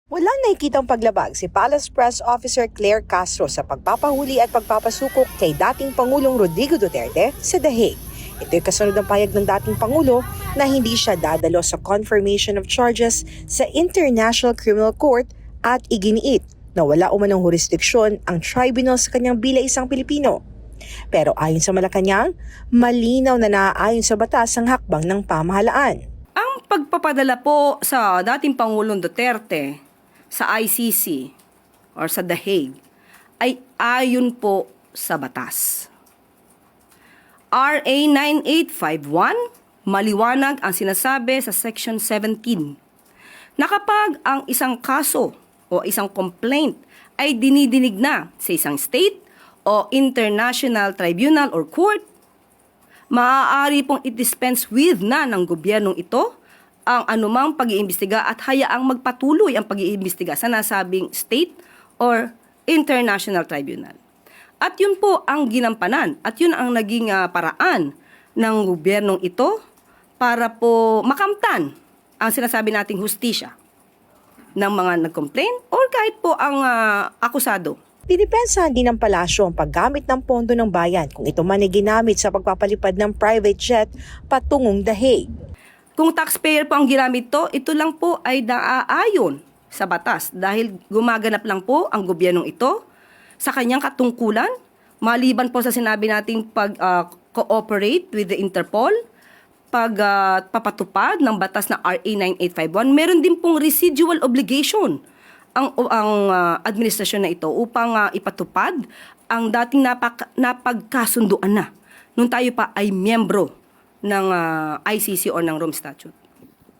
Walang nakikitang paglabag si Palace Press Officer Claire Castro sa pagpapahuli at pagpapasukok kay dating Pangulong Rodrigo Duterte sa The Hague. Ito'y kasunod ng payag ng dating Pangulo na hindi siya dadalo sa confirmation of charges sa International Criminal Court at iginiit na wala umanong jurisdiksyon ang tribunal sa kanyang bilang isang Pilipino. Pero ayon sa Malacanang, malinaw na naaayon sa batas ang hakbang ng pamahalaan. Ang pagpapadala po sa dating Pangulong Duterte sa ICC or sa The Hague ay ayon po sa batas. RA 9851, maliwanag ang sinasabi sa Section 17 na kapag ang isang kaso o isang complaint ay dinidinig na sa isang state o international tribunal or court, maaari pong i-dispense with na ng gobyernong ito ang anumang pag-iimbestiga at hayaang magpatuloy ang pag-iimbestiga sa nasabing state or international tribunal. At yun po ang ginampanan at yun ang naging paraan ng gobyernong ito para po makamtan ang sinasabi nating hustisya ng mga nag-complain or kahit po ang akusado. Pinipensahan din ng palasyo ang paggamit ng pondo ng bayan kung ito man ay ginamit sa pagpapalipad ng private jet patungong The Hague. Kung taxpayer po ang ginamit ito lang po ay naaayon sa batas dahil gumaganap lang po ang gobyernong ito sa kanyang katungkulan, maliban po sa sinabi nating pag-cooperate with the Interpol, pagpapatupad ng batas na RA 9851, meron din pong residual obligation ang administrasyon na ito upang ipatupad ang dating napagkasunduan na nung tayo pa ay miyembro ng ICC o ng Rome Statute.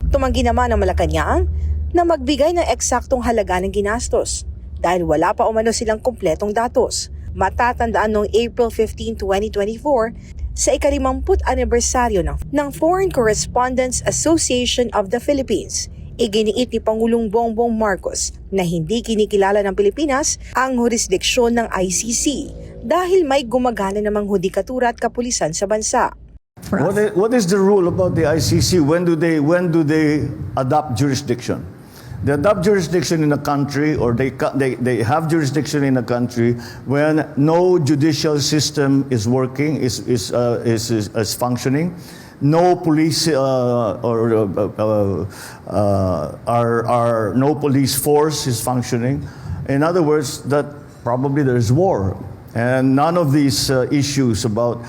Tumanggi naman ang Malacanang na magbigay ng eksaktong halaga ng ginastos dahil wala pa umano silang kumpletong datos. Matatandaan noong April 15, 2024 sa ika-50 anibersaryo ng Foreign Correspondents Association of the Philippines, iginiit ni Pangulong Bongbong Marcos na hindi kinikilala ng Pilipinas ang jurisdiksyon ng ICC dahil may gumagana namang hudikatura at kapulisan sa bansa. What is the rule about the ICC? When do they adopt jurisdiction? They adopt jurisdiction in a country, or they have jurisdiction in a country when no judicial system is working, is functioning, no police no police force is functioning. In other words, that probably there is war, and none of these issues about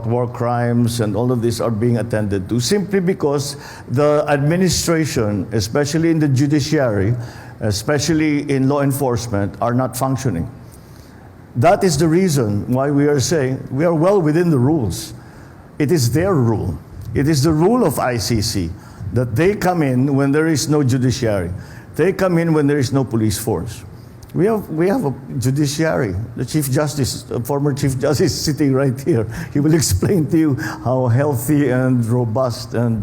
war crimes and all of this are being attended to simply because the administration, especially in the judiciary, especially in law enforcement, are not functioning. That is the reason why we are saying we are well within the rules. It is their rule. It is the rule of ICC that they come in when there is no judiciary. They come in when there is no police force. We have a judiciary. The Chief Justice, the former Chief Justice, sitting right here. He will explain to you how healthy and robust and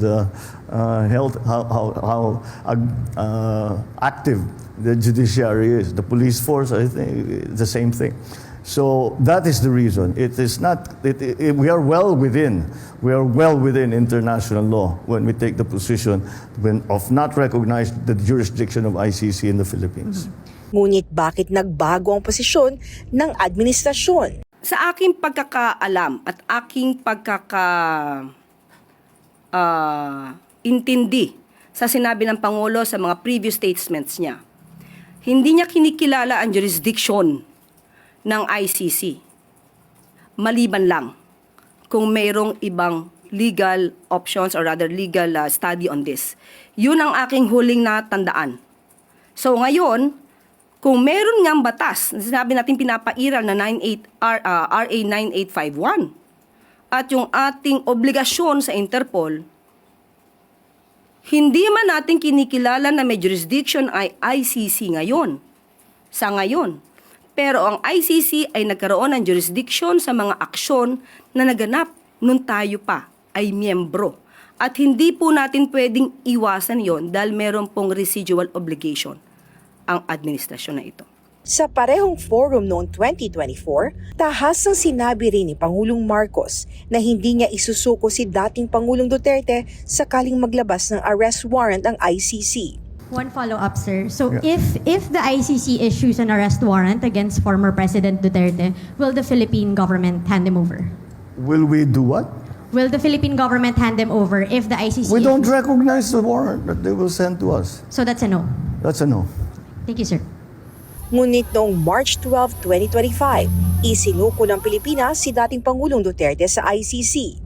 active the judiciary is. The police force, I think, the same thing. So that is the reason. It is not. We are well within. We are well within international law when we take the position of not recognize the jurisdiction of ICC in the Philippines. Ngunit bakit nagbago ang posisyon ng administrasyon? Sa aking pagkakaalam at aking intindi sa sinabi ng Pangulo sa mga previous statements niya, hindi niya kinikilala ang jurisdiction ng ICC. Maliban lang kung mayroong ibang legal options or rather legal study on this. Yun ang aking huling natandaan. So ngayon, kung meron ngang batas, sinabi natin pinapairal na RA 9851 at yung ating obligasyon sa Interpol, hindi man natin kinikilala na may jurisdiction ay ICC ngayon, sa ngayon. Pero ang ICC ay nagkaroon ng jurisdiction sa mga aksyon na naganap nung tayo pa ay miyembro. At hindi po natin pwedeng iwasan yon dahil meron pong residual obligation ang administrasyon na ito. Sa parehong forum noong 2024, tahasang sinabi rin ni Pangulong Marcos na hindi niya isusuko si dating Pangulong Duterte sakaling maglabas ng arrest warrant ang ICC. One follow-up, sir. So Yeah. if the ICC issues an arrest warrant against former President Duterte, will the Philippine government hand him over? Will we do what? Will the Philippine government hand him over if the ICC We don't issues- recognize the warrant that they will send to us. So that's a no. That's a no. Thank you, sir. Ngunit noong March 12, 2025, isinuko ng Pilipinas si dating Pangulong Duterte sa ICC.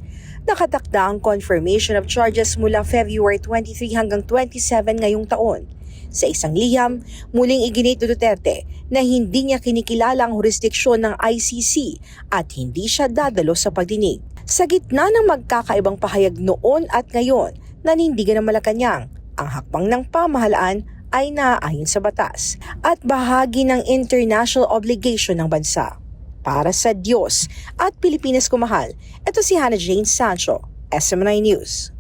Nakatakda ang confirmation of charges mula February 23 hanggang 27 ngayong taon. Sa isang liham, muling iginit ni Duterte na hindi niya kinikilala ang jurisdiksyon ng ICC at hindi siya dadalo sa pagdinig. Sa gitna ng magkakaibang pahayag noon at ngayon, nanindigan ng Malacanang, ang hakbang ng pamahalaan ay naaayon sa batas at bahagi ng international obligation ng bansa. Para sa Diyos at Pilipinas kumahal, ito si Hannah Jane Sancho, SMNI News.